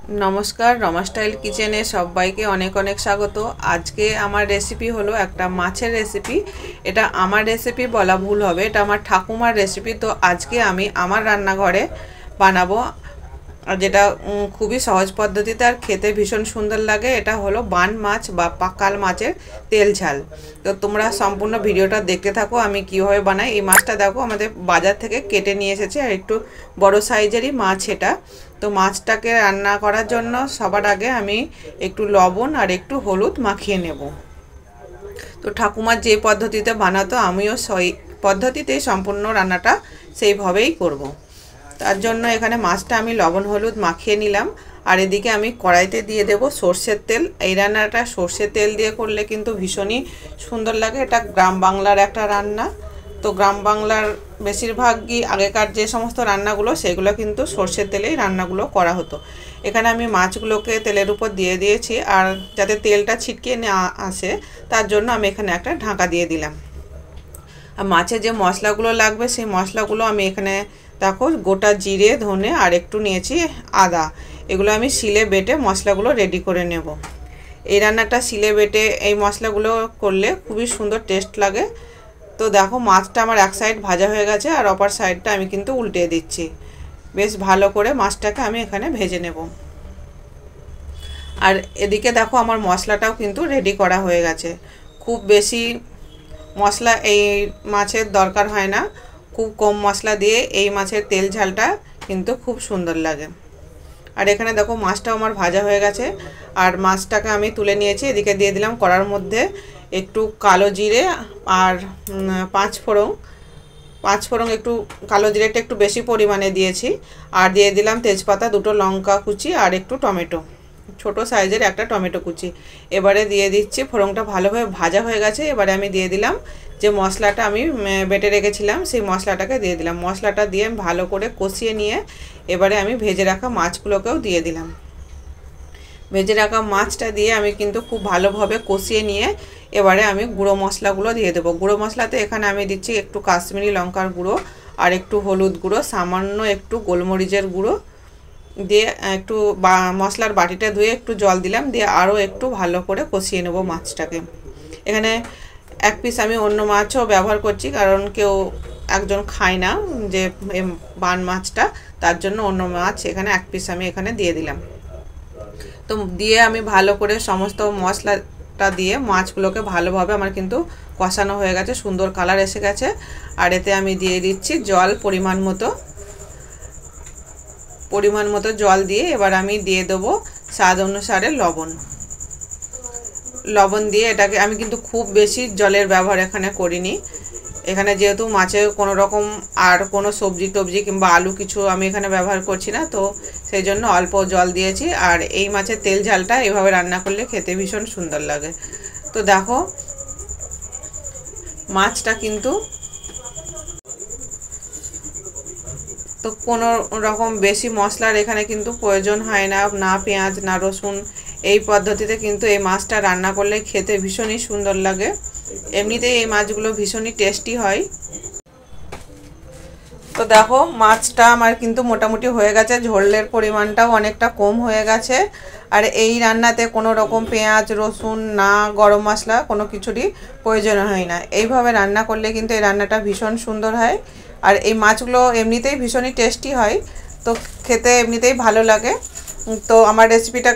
नमस्कार रमा स्टाइल किचेने सबाइके अनेक अनेक स्वागत। आज के आमार रेसिपि हलो एक माछेर रेसिपि। एटा आमार रेसिपि बला भूल होबे, एटा आमार ठाकुमार रेसिपि। तो आज के आमी आमार रान्नाघरे बानाबो और जेटा खूबी सहज पद्धतिते और खेते भीषण सुंदर लागे। एटा हलो बान माछ बा पाकाल माछेर तेल झाल। तो तोमरा सम्पूर्ण भिडियोटा देखते थाको आमी किभाबे बानाई। এই মাছটা দেখো আমাদের বাজার থেকে কেটে নিয়ে এসেছে আর একটু বড় সাইজেরই মাছ এটা। তো মাছটাকে রান্না করার জন্য সবার আগে আমি একটু লবণ আর একটু হলুদ মাখিয়ে নেব। তো ঠাকুমা যে পদ্ধতিতে বানাতো আমিও সেই পদ্ধতিতেই সম্পূর্ণ রান্নাটা সেইভাবেই করব। তার জন্য এখানে মাছটা আমি লবণ হলুদ মাখিয়ে নিলাম আর এদিকে আমি কড়াইতে দিয়ে দেব সরষের তেল। এই রান্নাটা সরষের তেল দিয়ে করলে কিন্তু ভীষণই সুন্দর লাগে। এটা গ্রাম বাংলার একটা রান্না। তো গ্রাম বাংলার বেশিরভাগই আগেকার যে সমস্ত রান্নাগুলো সেগুলো কিন্তু সরষের তেলেই রান্নাগুলো করা হতো। এখানে আমি মাছগুলোকে তেলের উপর দিয়ে দিয়েছি আর যাতে তেলটা ছিটকে না আসে তার জন্য আমি এখানে একটা ঢাকা দিয়ে দিলাম। আর মাছে যে মশলাগুলো লাগবে সেই মশলাগুলো আমি এখানে দেখো গোটা জিরে ধনে আর একটু নিয়েছি আদা, এগুলো আমি শিলে বেটে মশলাগুলো রেডি করে নেব। এই রান্নাটা শিলে বেটে এই মশলাগুলো করলে খুবই সুন্দর টেস্ট লাগে। তো দেখো মাছটা আমার এক সাইড ভাজা হয়ে গেছে আর অপর সাইডটা আমি কিন্তু উল্টে দিচ্ছি। বেশ ভালো করে মাছটাকে আমি এখানে ভেজে নেব। আর এদিকে দেখো আমার মশলাটাও কিন্তু রেডি করা হয়ে গেছে। খুব বেশি মশলা এই মাছের দরকার হয় না, খুব কম মশলা দিয়ে এই মাছের তেল ঝালটা কিন্তু খুব সুন্দর লাগে। আর এখানে দেখো মাছটাও আমার ভাজা হয়ে গেছে আর মাছটাকে আমি তুলে নিয়েছি। এদিকে দিয়ে দিলাম কড়ার মধ্যে একটু কালো জিরে আর পাঁচ ফোড়ন একটু কালো জিরেটা একটু বেশি পরিমাণে দিয়েছি আর দিয়ে দিলাম তেজপাতা, দুটো লঙ্কা কুচি আর একটু টমেটো, ছোট সাইজের একটা টমেটো কুচি। এবারে দিয়ে দিচ্ছি, ফোড়নটা ভালোভাবে ভাজা হয়ে গেছে। এবারে আমি দিয়ে দিলাম যে মশলাটা আমি বেটে রেখেছিলাম সেই মশলাটাকে দিয়ে দিলাম। মশলাটা দিয়ে ভালো করে কষিয়ে নিয়ে এবারে আমি ভেজে রাখা মাছগুলোকেও দিয়ে দিলাম। ভেজে রাখা মাছটা দিয়ে আমি কিন্তু খুব ভালোভাবে কষিয়ে নিয়ে এবারে আমি গুঁড়ো মশলাগুলো দিয়ে দেবো। গুঁড়ো মশলাতে এখানে আমি দিচ্ছি একটু কাশ্মীরি লঙ্কার গুঁড়ো আর একটু হলুদ গুঁড়ো, সামান্য একটু গোলমরিচের গুঁড়ো দিয়ে একটু মশলার বাটিটা ধুয়ে একটু জল দিলাম, দিয়ে আরও একটু ভালো করে কষিয়ে নেব মাছটাকে। এখানে এক পিস আমি অন্য মাছও ব্যবহার করছি, কারণ কেউ একজন খায় না যে বান মাছটা, তার জন্য অন্য মাছ এখানে এক পিস আমি এখানে দিয়ে দিলাম। তো দিয়ে আমি ভালো করে সমস্ত মশলাটা দিয়ে মাছগুলোকে ভালোভাবে আমার কিন্তু কষানো হয়ে গেছে, সুন্দর কালার এসে গেছে। আর এতে আমি দিয়ে দিচ্ছি জল পরিমাণ মতো জল দিয়ে এবার আমি দিয়ে দেবো স্বাদ অনুসারে লবণ দিয়ে এটাকে আমি কিন্তু খুব বেশি জলের ব্যবহার এখানে করিনি। এখানে যেহেতু মাছে কোনো রকম আর কোনো সবজি টবজি কিংবা আলু কিছু আমি এখানে ব্যবহার করছি না, তো সেই জন্য অল্প জল দিয়েছি। আর এই মাছের তেল ঝালটা এভাবে রান্না করলে খেতে ভীষণ সুন্দর লাগে। তো দেখো মাছটা কিন্তু তো কোনো রকম বেশি মশলার এখানে কিন্তু প্রয়োজন হয় না, না পেঁয়াজ না রসুন। এই পদ্ধতিতে কিন্তু এই মাছটা রান্না করলে খেতে ভীষণই সুন্দর লাগে। এমনিতেই এই মাছগুলো ভীষণই টেস্টি হয়। তো দেখো মাছটা আমার কিন্তু মোটামুটি হয়ে গেছে, ঝোলের পরিমাণটাও অনেকটা কম হয়ে গেছে। আর এই রান্নাতে কোনো রকম পেঁয়াজ রসুন না গরম মশলা কোনো কিছুরই প্রয়োজন হয় না। এইভাবে রান্না করলে কিন্তু এই রান্নাটা ভীষণ সুন্দর হয়। আর এই মাছগুলো এমনিতেই ভীষণই টেস্টি হয়, তো খেতে এমনিতেই ভালো লাগে। তো আমার রেসিপিটা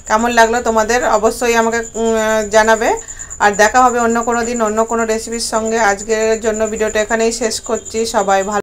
কেমন লাগলো তোমাদের অবশ্যই আমাকে জানাবে। আর দেখা হবে অন্য কোনো দিন অন্য কোনো রেসিপির সঙ্গে। আজকের জন্য ভিডিওটা এখানেই শেষ করছি। সবাই ভালো